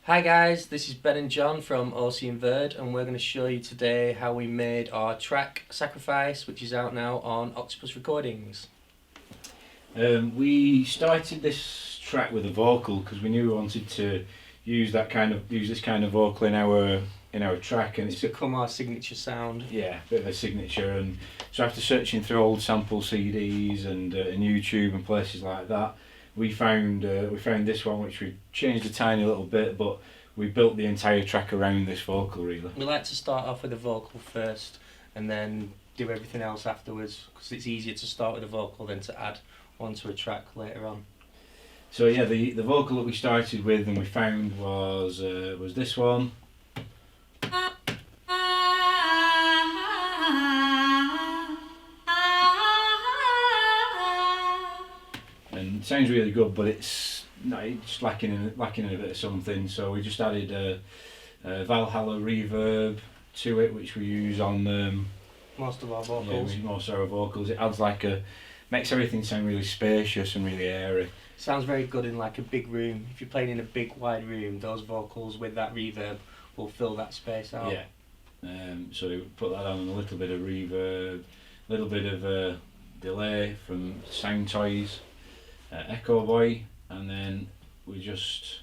Hi guys, this is Ben and John from OC Verde, and we're going to show you today how we made our track Sacrifice, which is out now on Octopus Recordings. We started this track with a vocal because we knew we wanted to use this kind of vocal in our track, and It's become our signature sound. yeah, a bit of a signature. And so after searching through old sample CDs and YouTube and places like that, we found this one, which we changed a tiny little bit, but we built the entire track around this vocal really. We like to start off with a vocal first and then do everything else afterwards, because it's easier to start with a vocal than to add onto a track later on. So yeah, the vocal that we started with and we found was this one. And it sounds really good, but it's lacking in a bit of something. So we just added a Valhalla reverb to it, which we use on Most of our vocals. most of our vocals. It adds makes everything sound really spacious and really airy. Sounds very good in like a big room. If you're playing in a big wide room, those vocals with that reverb will fill that space out. Yeah. So we put that on, a little bit of reverb, a little bit of delay from Sound Toys, Echo Boy, and then we just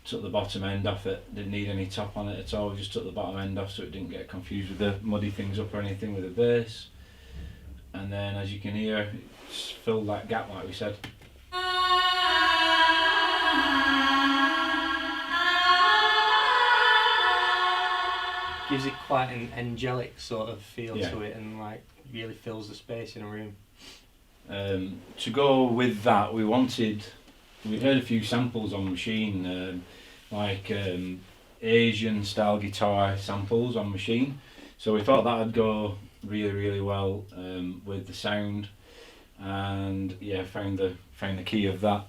took the bottom end off it. Didn't need any top on it at all. We just took the bottom end off so it didn't get confused with the muddy things up or anything with the bass. And then, as you can hear, it's filled that gap like we said. Gives it quite an angelic sort of feel Yeah. to it, and like really fills the space in a room. To go with that, we heard a few samples on Machine, Asian style guitar samples on Machine, so we thought that would go really, really well with the sound, and yeah, found the key of that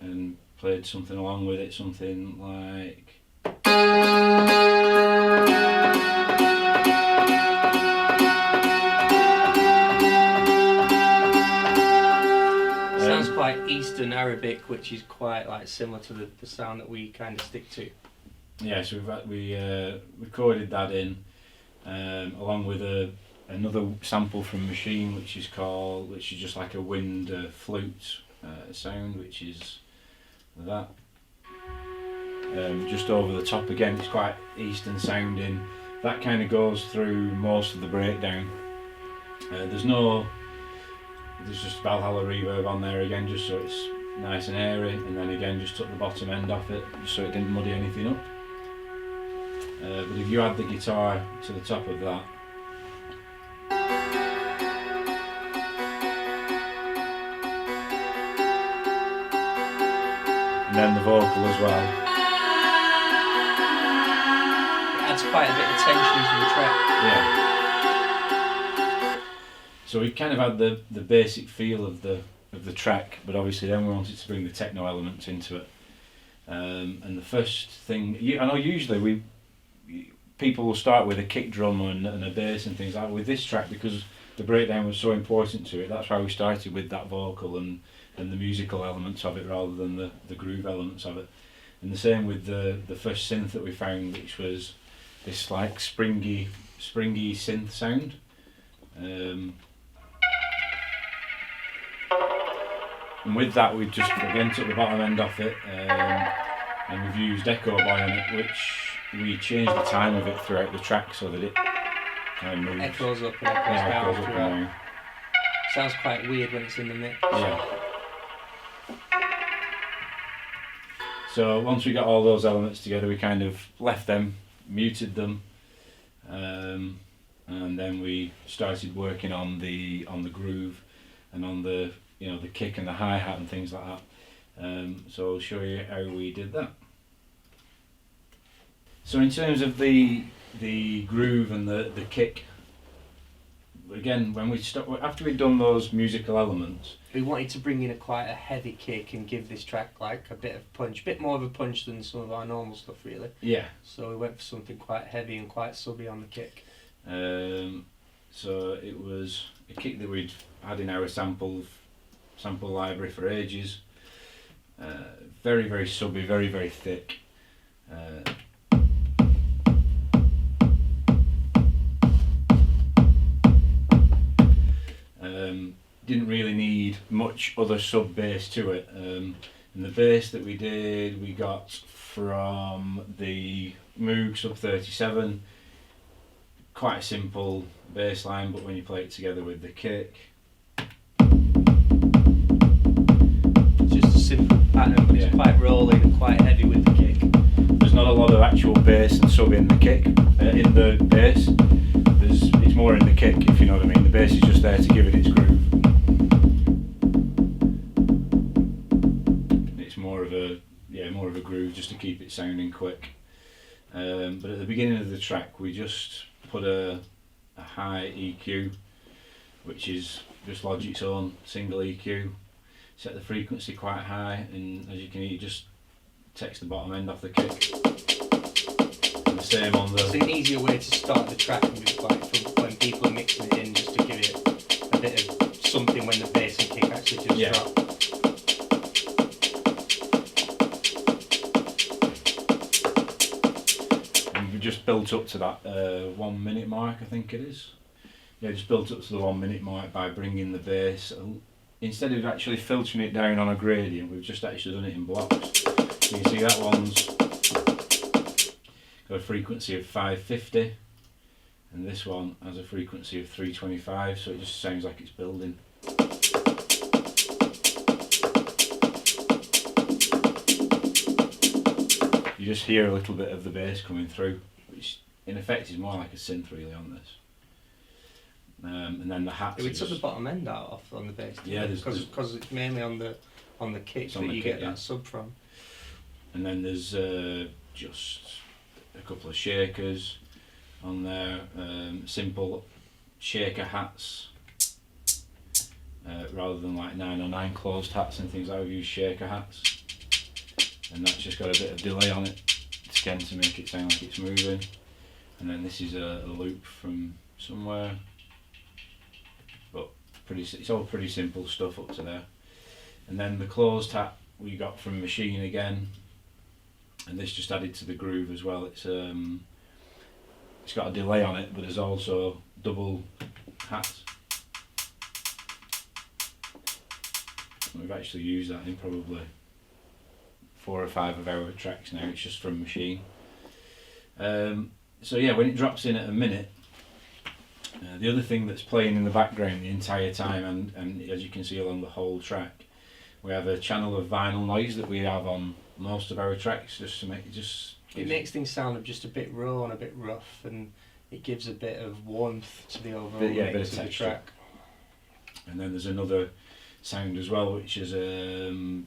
and played something along with it, something like. Sounds quite Eastern Arabic, which is quite like similar to the sound that we kind of stick to. Yeah, so we recorded that in along with another sample from Machine, which is just like a wind flute sound, which is that. Just over the top again, it's quite Eastern sounding. That kind of goes through most of the breakdown. There's just Valhalla reverb on there again, just so it's nice and airy, and then again just took the bottom end off it, just so it didn't muddy anything up. But if you add the guitar to the top of that, and then the vocal as well. It adds quite a bit of tension to the track. Yeah. So we kind of had the basic feel of the track, but obviously then we wanted to bring the techno elements into it. And the first thing, I know usually people will start with a kick drum and a bass and things like that. With this track, because the breakdown was so important to it, that's why we started with that vocal and the musical elements of it rather than the groove elements of it. And the same with the first synth that we found, which was this like springy synth sound. And with that, we just again took the bottom end off it, and we've used Echo Boy on it, which we changed the time of it throughout the track so that it kind of moves. Echoes up and echoes Yeah, down echoes up and throughout. down. Sounds quite weird when it's in the mix. Yeah. So once we got all those elements together, we kind of left them, muted them, and then we started working on the groove and on the kick and the hi-hat and things like that. So I'll show you how we did that. So in terms of the groove and the kick, again, after we'd done those musical elements, We wanted to bring in quite a heavy kick and give this track like a bit of punch, a bit more of a punch than some of our normal stuff really. yeah. So we went for something quite heavy and quite subby on the kick. So it was a kick that we'd had in our sample library for ages. Very, very subby, very, very thick. didn't really need much other sub bass to it. And the bass that we did, we got from the Moog Sub 37. Quite a simple bass line, but when you play it together with the kick, just a simple pattern, but it's quite rolling and quite heavy with the kick. there's not a lot of actual bass and sub in the kick, in the bass. It's more in the kick, if you know what I mean. The bass is just there to give it its groove. It's more of a groove just to keep it sounding quick. But at the beginning of the track, we just put a high EQ, which is just Logic's own single EQ. Set the frequency quite high, and as you can hear, it just takes the bottom end off the kick. And the same on the. It's an easier way to start the track and just like from when people are mixing it in, just to give it a bit of something when the bass and kick actually just drop. And we just built up to that 1 minute mark, I think it is. Yeah, just built up to the 1 minute mark by bringing the bass. Instead of actually filtering it down on a gradient, we've just actually done it in blocks. So you can see that one's got a frequency of 550, and this one has a frequency of 325, so it just sounds like it's building. You just hear a little bit of the bass coming through, which in effect is more like a synth really on this. And then the hats. We took the bottom end out on the bass. Yeah, because it's mainly on the kick that you get that sub from. And then there's just a couple of shakers on there, simple shaker hats, rather than like 909 closed hats and things like that. We use shaker hats, and that's just got a bit of delay on it again to make it sound like it's moving. And then this is a loop from somewhere. It's all pretty simple stuff up to there. And then the closed hat we got from Machine again, and this just added to the groove as well. It's got a delay on it, but there's also double hats. We've actually used that in probably 4 or 5 of our tracks now. It's just from Machine. So yeah, when it drops in at a minute, the other thing that's playing in the background the entire time, and as you can see along the whole track, we have a channel of vinyl noise that we have on most of our tracks, just to make it makes things sound just a bit raw and a bit rough, and it gives a bit of warmth to the overall mix of the track. And then there's another sound as well, which is it's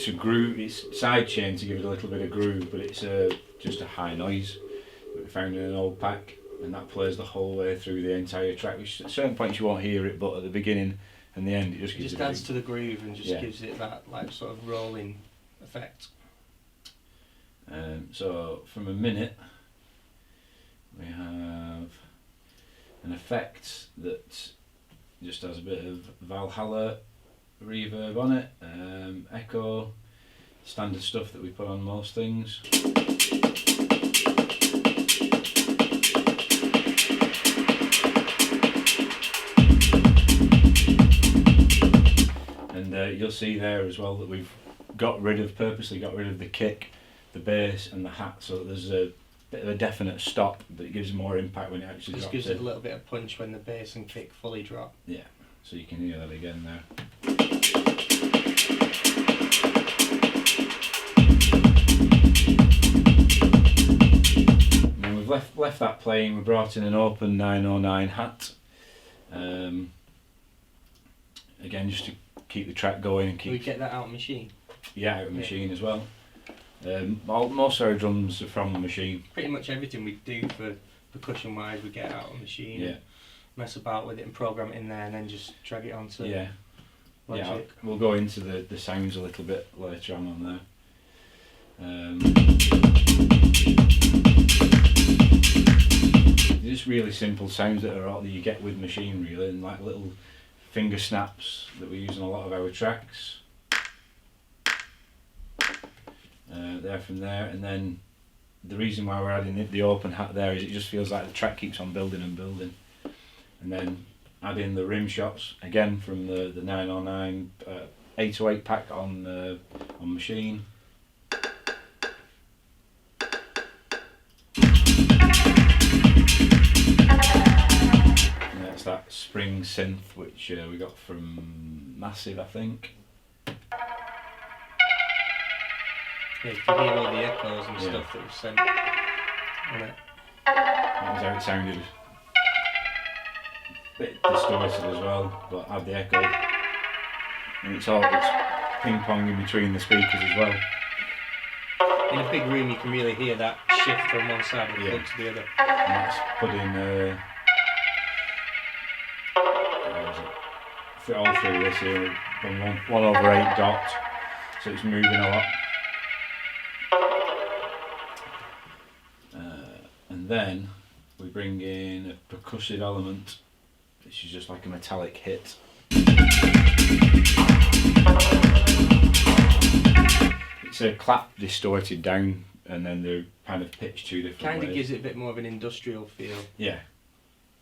a groove. It's sidechain to give it a little bit of groove, but it's just a high noise that we found in an old pack, and that plays the whole way through the entire track, which at certain points you won't hear it, but at the beginning and the end it just adds to the groove and just gives it that like sort of rolling effect. So from a minute we have an effect that just has a bit of Valhalla reverb on it, echo, standard stuff that we put on most things. And you'll see there as well that we've purposely got rid of the kick, the bass and the hat, so that there's a bit of a definite stop, but it gives more impact when it actually drops in. Just gives it a little bit of punch when the bass and kick fully drop. Yeah, so you can hear that again there. And then we've left that playing. We brought in an open 909 hat, again just to keep the track going and keep. Can we get that out of Machine? Yeah, out of Machine as well. Most of our drums are from the Machine. Pretty much everything we do for percussion wise we get out of Machine. Yeah. Mess about with it and program it in there and then just drag it onto Logic. Yeah, we'll go into the sounds a little bit later on there. Just really simple sounds that you get with Machine really, and like little finger snaps that we use on a lot of our tracks. There from there, and then the reason why we're adding the open hat there is it just feels like the track keeps on building and building. and then add in the rim shots again from the 909 808 pack on machine. And that's that spring synth which we got from Massive, I think. Yeah, you can hear all the echoes and Yeah. stuff that was sent on it. That was how it sounded. A bit distorted as well, but had the echo. And it's ping pong in between the speakers as well. In a big room, you can really hear that shift from one side of the plug to the other. And that's put in all through this here, from 1/8 dot, so it's moving a lot. And then we bring in a percussive element, which is just like a metallic hit. It's a clap distorted down, and then they're kind of pitched two different Kind ways. of gives it a bit more of an industrial feel. Yeah.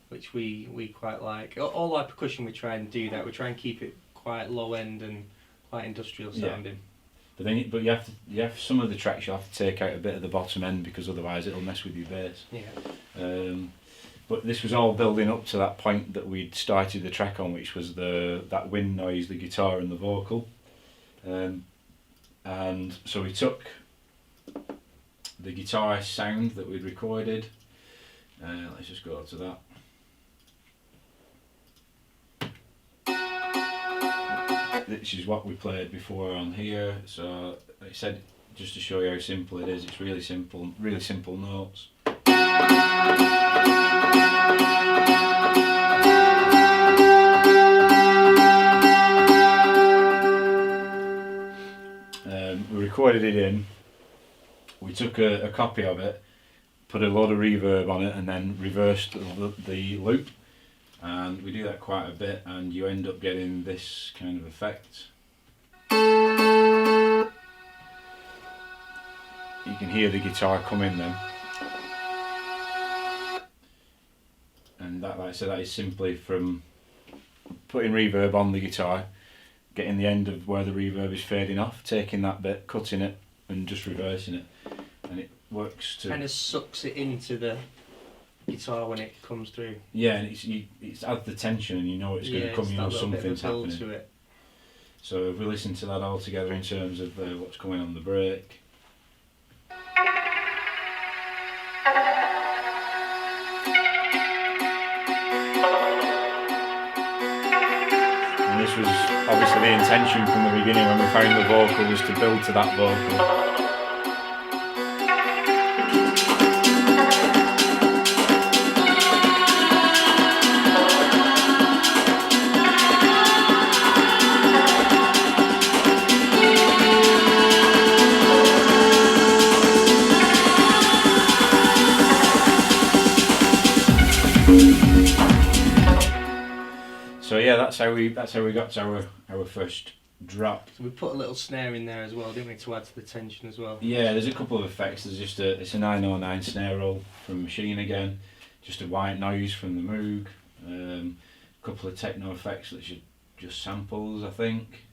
Which we quite like. All our percussion, we try and do that. We try and keep it quite low end and quite industrial sounding. Yeah. But you have some of the tracks you have to take out a bit of the bottom end because otherwise it'll mess with your bass. Yeah. But this was all building up to that point that we'd started the track on, which was that wind noise, the guitar and the vocal. And so we took the guitar sound that we'd recorded. Let's just go to that. This is what we played before on here. So like I said, just to show you how simple it is, it's really simple notes. We recorded it in, we took a copy of it, put a load of reverb on it and then reversed the loop, and we do that quite a bit and you end up getting this kind of effect. You can hear the guitar come in then, and that, like I said, that is simply from putting reverb on the guitar, getting the end of where the reverb is fading off, taking that bit, cutting it and just reversing it, and it works to kind of sucks it into the guitar when it comes through. Yeah, and it's adds the tension, and you know it's going to come. You know something's happening. To it. So if we listen to that all together in terms of what's going on the break. And this was obviously the intention from the beginning when we found the vocal, was to build to that vocal. So yeah, that's how we got to our first drop. So we put a little snare in there as well, didn't we, to add to the tension as well? Yeah, there's a couple of effects. There's just it's a 909 snare roll from Machine again, just a white noise from the Moog, a couple of techno effects which are just samples, I think,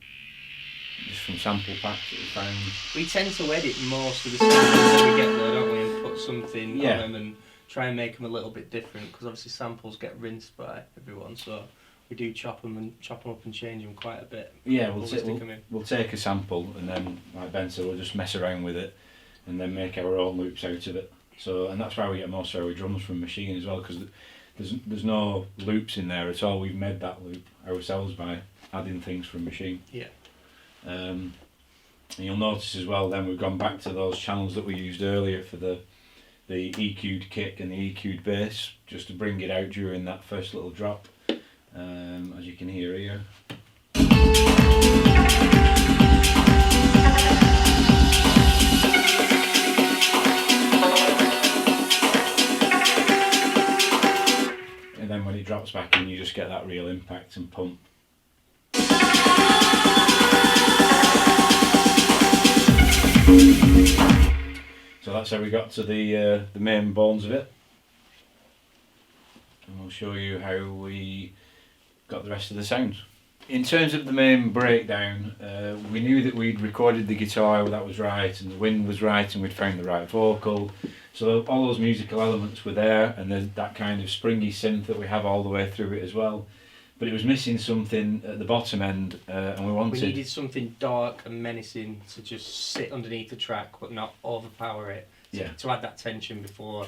just from sample packs that we found. We tend to edit most of the samples that we get there, don't we, and put something on them and try and make them a little bit different, because obviously samples get rinsed by everyone, so we do chop them up and change them quite a bit. Yeah, we'll take a sample and then, like Ben said, we'll just mess around with it and then make our own loops out of it. So, and that's why we get most of our drums from Machine as well, because there's no loops in there at all. We've made that loop ourselves by adding things from Machine. Yeah. And you'll notice as well then we've gone back to those channels that we used earlier for the EQ'd kick and the EQ'd bass, just to bring it out during that first little drop. As you can hear here. And then when it drops back in, you just get that real impact and pump. So that's how we got to the main bones of it. and we'll show you how we got the rest of the sounds. In terms of the main breakdown, we knew that we'd recorded the guitar, that was right, and the wind was right, and we'd found the right vocal. So all those musical elements were there, and there's that kind of springy synth that we have all the way through it as well. But it was missing something at the bottom end, and we needed something dark and menacing to just sit underneath the track, but not overpower it. To add that tension before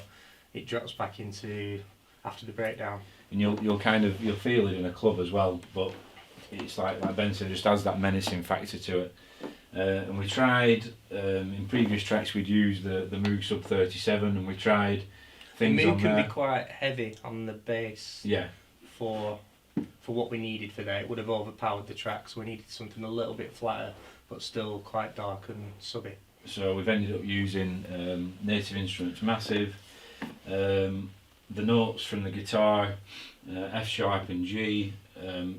it drops back into after the breakdown. And you'll feel it in a club as well, but it's like Ben said, it just adds that menacing factor to it. And we tried, in previous tracks we'd used the Moog Sub 37, and we tried things on there. The Moog can be quite heavy on the bass. Yeah. For what we needed for that, it would have overpowered the track, so we needed something a little bit flatter, but still quite dark and subby. So we've ended up using Native Instruments Massive, the notes from the guitar, F sharp and G.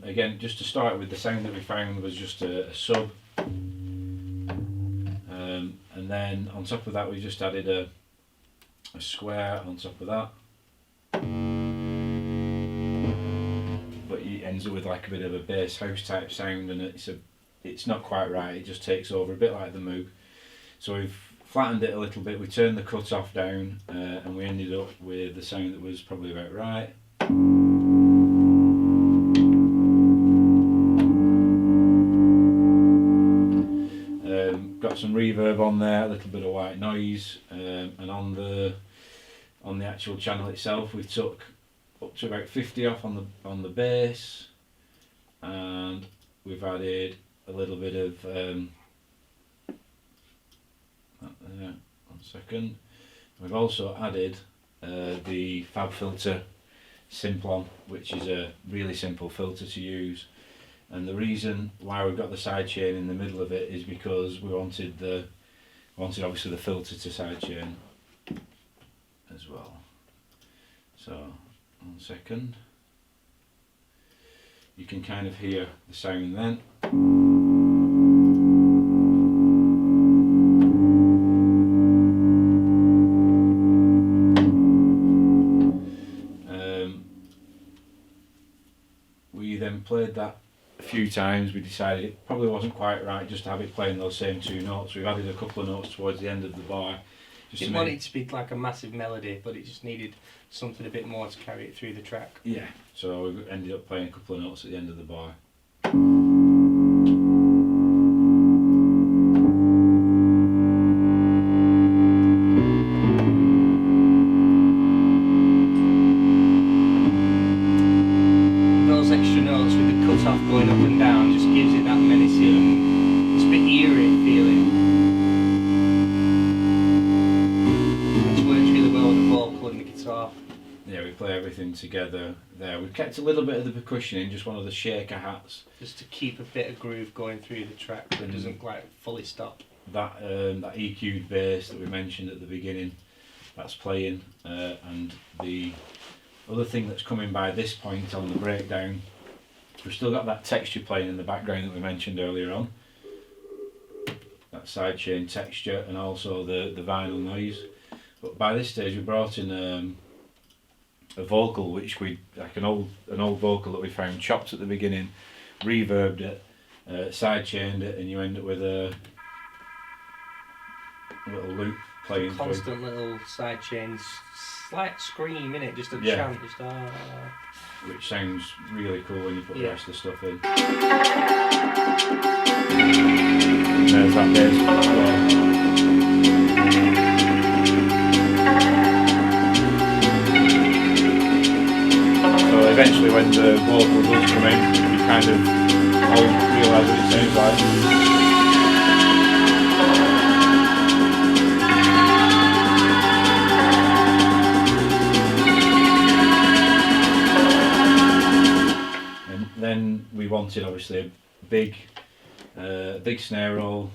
Again, just to start with, the sound that we found was just a sub, and then on top of that we just added a square on top of that, but it ends up with like a bit of a bass house type sound, and it's not quite right, it just takes over a bit like the Moog. So we've flattened it a little bit, we turned the cut off down, and we ended up with the sound that was probably about right. Got some reverb on there, a little bit of white noise, and on the actual channel itself we took up to about 50 off on the bass, and we've added a little bit of one second. We've also added the Fab Filter Simplon, which is a really simple filter to use. And the reason why we've got the sidechain in the middle of it is because we wanted obviously the filter to sidechain as well. So, 1 second. You can kind of hear the sound then. We then played that a few times. We decided it probably wasn't quite right just to have it playing those same two notes. We've added a couple of notes towards the end of the bar. Didn't want it to be like a massive melody, but it just needed something a bit more to carry it through the track. Yeah, so we ended up playing a couple of notes at the end of the bar. Those extra notes with the cut off going up and down just gives it that menacing, it's a bit eerie feeling. Yeah, we play everything together there. We've kept a little bit of the percussion in, just one of the shaker hats. Just to keep a bit of groove going through the track, but it doesn't quite fully stop. That EQ'd bass that we mentioned at the beginning, that's playing. And the other thing that's coming by this point on the breakdown, we've still got that texture playing in the background that we mentioned earlier on. That sidechain texture and also the vinyl noise. But by this stage we brought in a vocal, which like an old vocal that we found chopped at the beginning, reverbed it, sidechained it, and you end up with a little loop playing through. Constant little sidechains, slight scream in it, just a chant, just which sounds really cool when you put the rest of the stuff in. And there's that bass. Eventually when the vocal does come in, you kind of all realise what it sounds like. And then we wanted obviously a big snare roll.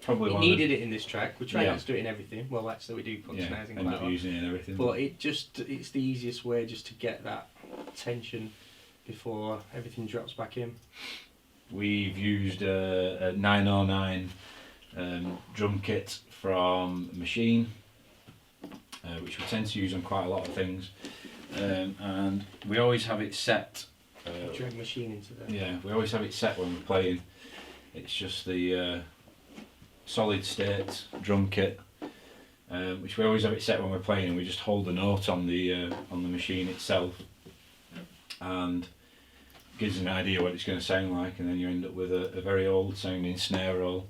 We needed it in this track. We try not to do it in everything. Well, actually, we do put snares in quite a lot. End up using it in everything. But it's the easiest way just to get that tension before everything drops back in. We've used a 909 drum kit from Machine. which we tend to use on quite a lot of things, and we always have it set. Drag machine into there. Yeah, we always have it set when we're playing. It's just the solid state drum kit, which we always have it set when we're playing, and we just hold the note on the machine itself, and gives an idea what it's going to sound like, and then you end up with a very old sounding snare roll.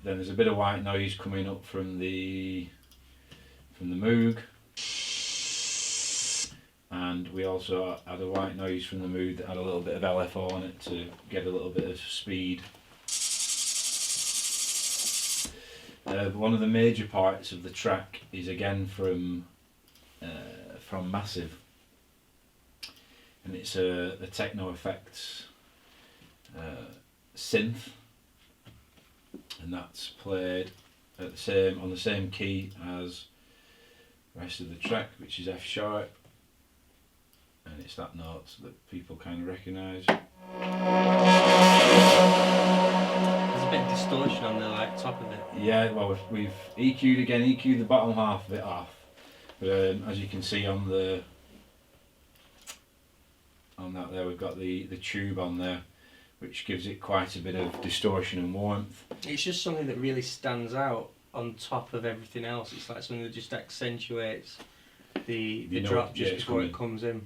Then there's a bit of white noise coming up from the Moog, and we also had a white noise from the Moog that had a little bit of LFO on it to get a little bit of speed. One of the major parts of the track is again from Massive, and it's a Techno Effects synth, and that's played at on the same key as the rest of the track, which is F sharp, and it's that note that people kind of recognise. There's a bit of distortion on the top of it. Yeah, well we've EQ'd the bottom half of it off, but as you can see on that there, we've got the tube on there, which gives it quite a bit of distortion and warmth. It's just something that really stands out on top of everything else. It's like something that just accentuates the drop just before it comes in.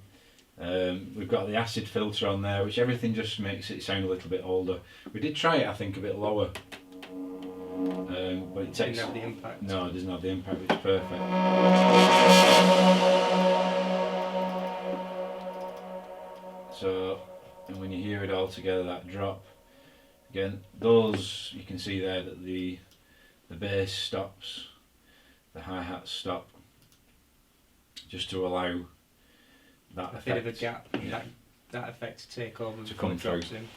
We've got the acid filter on there, which everything just makes it sound a little bit older. We did try it, I think, a bit lower, but it didn't have the impact. No, it doesn't have the impact. It's perfect. So, and when you hear it all together, that drop, again, those, you can see there that the bass stops, the hi-hats stop, just to allow that effect, bit of a gap, yeah, that effect to take over to come through. In.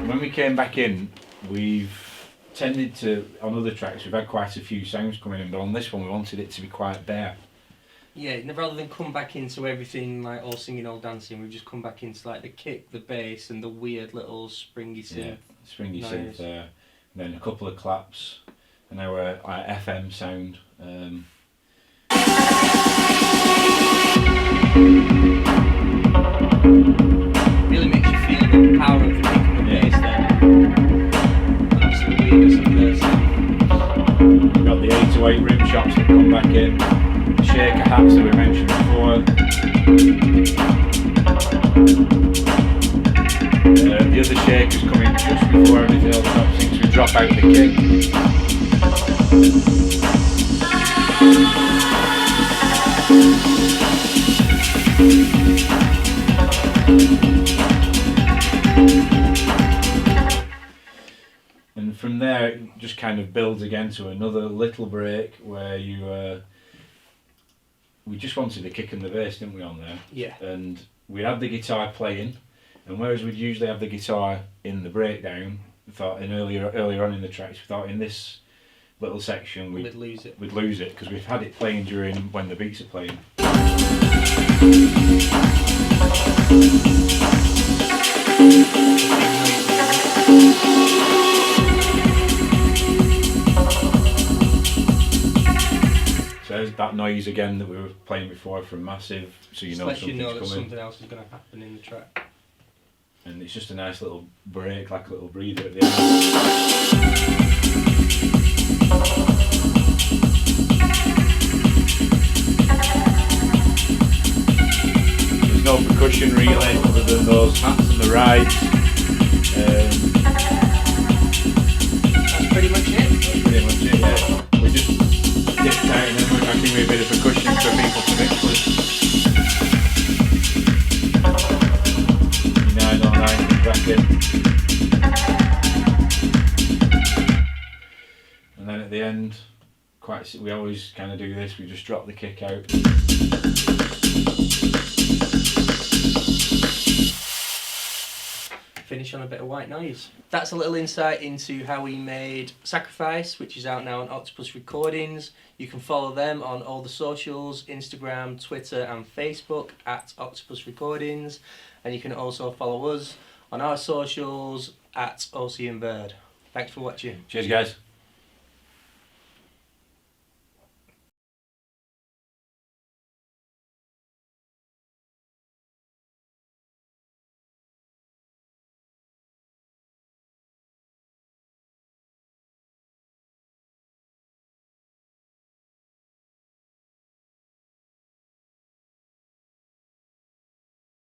When we came back in, we've tended to, on other tracks, we've had quite a few sounds coming in, but on this one we wanted it to be quite bare. Yeah, rather than come back into everything like all singing, all dancing, we've just come back into like the kick, the bass, and the weird little springy synth. Yeah, springy synth there, and then a couple of claps, and our FM sound. Really makes you feel the power of the kick and the bass there. Absolutely weirdness of the synth. We've got the 808 rim shots that come back in. Shaker hats that we mentioned before. The other shakers come in just before everything else drops in, so we drop out the kick. And from there it just kind of builds again to another little break where you we just wanted the kick and the bass, didn't we, on there? Yeah. And we had the guitar playing, and whereas we'd usually have the guitar in the breakdown, we thought earlier on in the tracks, we thought in this little section we'd lose it because we've had it playing during when the beats are playing. So there's that noise again that we were playing before from Massive, so you know something's coming. Something else is going to happen in the track. And it's just a nice little break, like a little breather at the end. There's no percussion really other than those hats and the rides. That's pretty much it. That's pretty much it, yeah. We just dipped out and then we're back in with a bit of percussion for people to mix with. 909 back in. And then at the end, we always kind of do this, we just drop the kick out. finish on a bit of white noise. That's a little insight into how we made Sacrifice, which is out now on Octopus Recordings. You can follow them on all the socials, Instagram, Twitter and Facebook at Octopus Recordings. And you can also follow us on our socials at OC Verde. Thanks for watching. Cheers, guys.